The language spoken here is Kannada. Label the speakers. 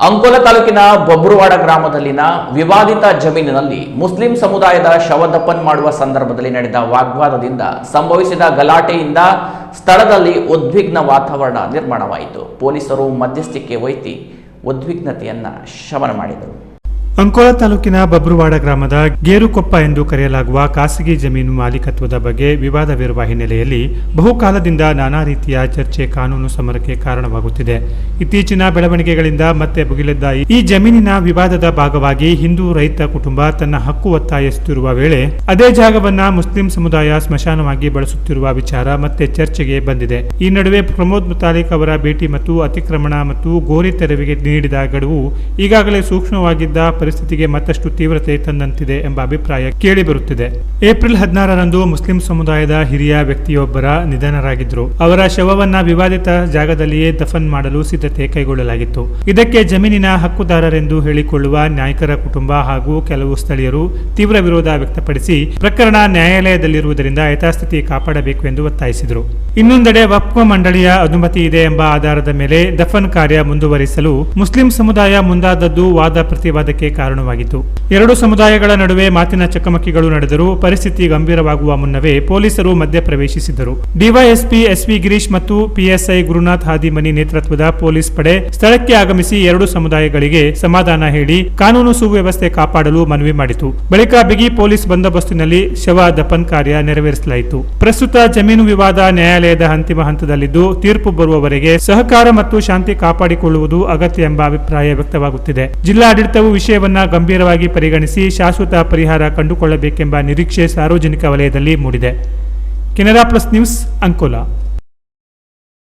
Speaker 1: ಅಂಕೋಲ ತಾಲೂಕಿನ ಬೊಬ್ರುವಾಡ ಗ್ರಾಮದಲ್ಲಿನ ವಿವಾದಿತ ಜಮೀನಿನಲ್ಲಿ ಮುಸ್ಲಿಂ ಸಮುದಾಯದ ಶವದಫನ್ ಮಾಡುವ ಸಂದರ್ಭದಲ್ಲಿ ನಡೆದ ವಾಗ್ವಾದದಿಂದ ಸಂಭವಿಸಿದ ಗಲಾಟೆಯಿಂದ ಸ್ಥಳದಲ್ಲಿ ಉದ್ವಿಗ್ನ ವಾತಾವರಣ ನಿರ್ಮಾಣವಾಯಿತು. ಪೊಲೀಸರು ಮಧ್ಯಸ್ಥಿಕೆ ವಹಿಸಿ ಉದ್ವಿಗ್ನತೆಯನ್ನ ಶಮನ ಮಾಡಿದರು.
Speaker 2: ಅಂಕೋಲ ತಾಲೂಕಿನ ಬಬ್ರುವಾಡ ಗ್ರಾಮದ ಗೇರುಕೊಪ್ಪ ಎಂದು ಕರೆಯಲಾಗುವ ಖಾಸಗಿ ಜಮೀನು ಮಾಲೀಕತ್ವದ ಬಗ್ಗೆ ವಿವಾದವಿರುವ ಹಿನ್ನೆಲೆಯಲ್ಲಿ ಬಹುಕಾಲದಿಂದ ನಾನಾ ರೀತಿಯ ಚರ್ಚೆ, ಕಾನೂನು ಸಮರಕ್ಕೆ ಕಾರಣವಾಗುತ್ತಿದೆ. ಇತ್ತೀಚಿನ ಬೆಳವಣಿಗೆಗಳಿಂದ ಮತ್ತೆ ಭುಗಿಲೆದ್ದ ಈ ಜಮೀನಿನ ವಿವಾದದ ಭಾಗವಾಗಿ ಹಿಂದೂ ರೈತ ಕುಟುಂಬ ತನ್ನ ಹಕ್ಕು ಒತ್ತಾಯಿಸುತ್ತಿರುವ ವೇಳೆ ಅದೇ ಜಾಗವನ್ನ ಮುಸ್ಲಿಂ ಸಮುದಾಯ ಸ್ಮಶಾನವಾಗಿ ಬಳಸುತ್ತಿರುವ ವಿಚಾರ ಮತ್ತೆ ಚರ್ಚೆಗೆ ಬಂದಿದೆ. ಈ ನಡುವೆ ಪ್ರಮೋದ್ ಮುತಾಲಿಕ್ ಅವರ ಭೇಟಿ ಮತ್ತು ಅತಿಕ್ರಮಣ ಮತ್ತು ಗೋರಿ ತೆರವಿಗೆ ನೀಡಿದ ಗಡುವು ಈಗಾಗಲೇ ಸೂಕ್ಷ್ಮವಾಗಿದ್ದ ಪರಿಸ್ಥಿತಿಗೆ ಮತ್ತಷ್ಟು ತೀವ್ರತೆ ತಂದಂತಿದೆ ಎಂಬ ಅಭಿಪ್ರಾಯ ಕೇಳಿಬರುತ್ತಿದೆ. ಏಪ್ರಿಲ್ 16ರಂದು ಮುಸ್ಲಿಂ ಸಮುದಾಯದ ಹಿರಿಯ ವ್ಯಕ್ತಿಯೊಬ್ಬರ ನಿಧನರಾಗಿದ್ದರು. ಅವರ ಶವವನ್ನ ವಿವಾದಿತ ಜಾಗದಲ್ಲಿಯೇ ದಫನ್ ಮಾಡಲು ಸಿದ್ಧತೆ ಕೈಗೊಳ್ಳಲಾಗಿತ್ತು. ಇದಕ್ಕೆ ಜಮೀನಿನ ಹಕ್ಕುದಾರರೆಂದು ಹೇಳಿಕೊಳ್ಳುವ ನಾಯ್ಕರ ಕುಟುಂಬ ಹಾಗೂ ಕೆಲವು ಸ್ಥಳೀಯರು ತೀವ್ರ ವಿರೋಧ ವ್ಯಕ್ತಪಡಿಸಿ ಪ್ರಕರಣ ನ್ಯಾಯಾಲಯದಲ್ಲಿರುವುದರಿಂದ ಯಥಾಸ್ಥಿತಿ ಕಾಪಾಡಬೇಕು ಎಂದು ಒತ್ತಾಯಿಸಿದರು. ಇನ್ನೊಂದೆಡೆ ವಕ್ಫ್ ಮಂಡಳಿಯ ಅನುಮತಿ ಇದೆ ಎಂಬ ಆಧಾರದ ಮೇಲೆ ದಫನ್ ಕಾರ್ಯ ಮುಂದುವರಿಸಲು ಮುಸ್ಲಿಂ ಸಮುದಾಯ ಮುಂದಾದದ್ದು ವಾದ ಪ್ರತಿವಾದಕ್ಕೆ ಕಾರಣವಾಗಿತ್ತು. ಎರಡು ಸಮುದಾಯಗಳ ನಡುವೆ ಮಾತಿನ ಚಕಮಕಿಗಳು ನಡೆದರೂ ಪರಿಸ್ಥಿತಿ ಗಂಭೀರವಾಗುವ ಮುನ್ನವೇ ಪೊಲೀಸರು ಮಧ್ಯ ಪ್ರವೇಶಿಸಿದ್ದರು. ಡಿವೈಎಸ್ಪಿ ಎಸ್ವಿ ಗಿರೀಶ್ ಮತ್ತು ಪಿಎಸ್ಐ ಗುರುನಾಥ್ ಹಾದಿಮನಿ ನೇತೃತ್ವದ ಪೊಲೀಸ್ ಪಡೆ ಸ್ಥಳಕ್ಕೆ ಆಗಮಿಸಿ ಎರಡು ಸಮುದಾಯಗಳಿಗೆ ಸಮಾಧಾನ ಹೇಳಿ ಕಾನೂನು ಸುವ್ಯವಸ್ಥೆ ಕಾಪಾಡಲು ಮನವಿ ಮಾಡಿತು. ಬಳಿಕ ಬಿಗಿ ಪೊಲೀಸ್ ಬಂದೋಬಸ್ತಿನಲ್ಲಿ ಶವ ದಫನ್ ಕಾರ್ಯ ನೆರವೇರಿಸಲಾಯಿತು. ಪ್ರಸ್ತುತ ಜಮೀನು ವಿವಾದ ನ್ಯಾಯಾಲಯದ ಅಂತಿಮ ಹಂತದಲ್ಲಿದ್ದು ತೀರ್ಪು ಬರುವವರೆಗೆ ಸಹಕಾರ ಮತ್ತು ಶಾಂತಿ ಕಾಪಾಡಿಕೊಳ್ಳುವುದು ಅಗತ್ಯ ಎಂಬ ಅಭಿಪ್ರಾಯ ವ್ಯಕ್ತವಾಗುತ್ತಿದೆ. ಜಿಲ್ಲಾಡಳಿತವು ವಿಷಯವನ್ನ ಗಂಭೀರವಾಗಿ ಪರಿಗಣಿಸಿ ಶಾಶ್ವತ ಪರಿಹಾರ ಕಂಡುಕೊಳ್ಳಬೇಕೆಂಬ ನಿರೀಕ್ಷೆ ಸಾರ್ವಜನಿಕ ವಲಯದಲ್ಲಿ ಮೂಡಿದೆ. Canara plus news, Ankola.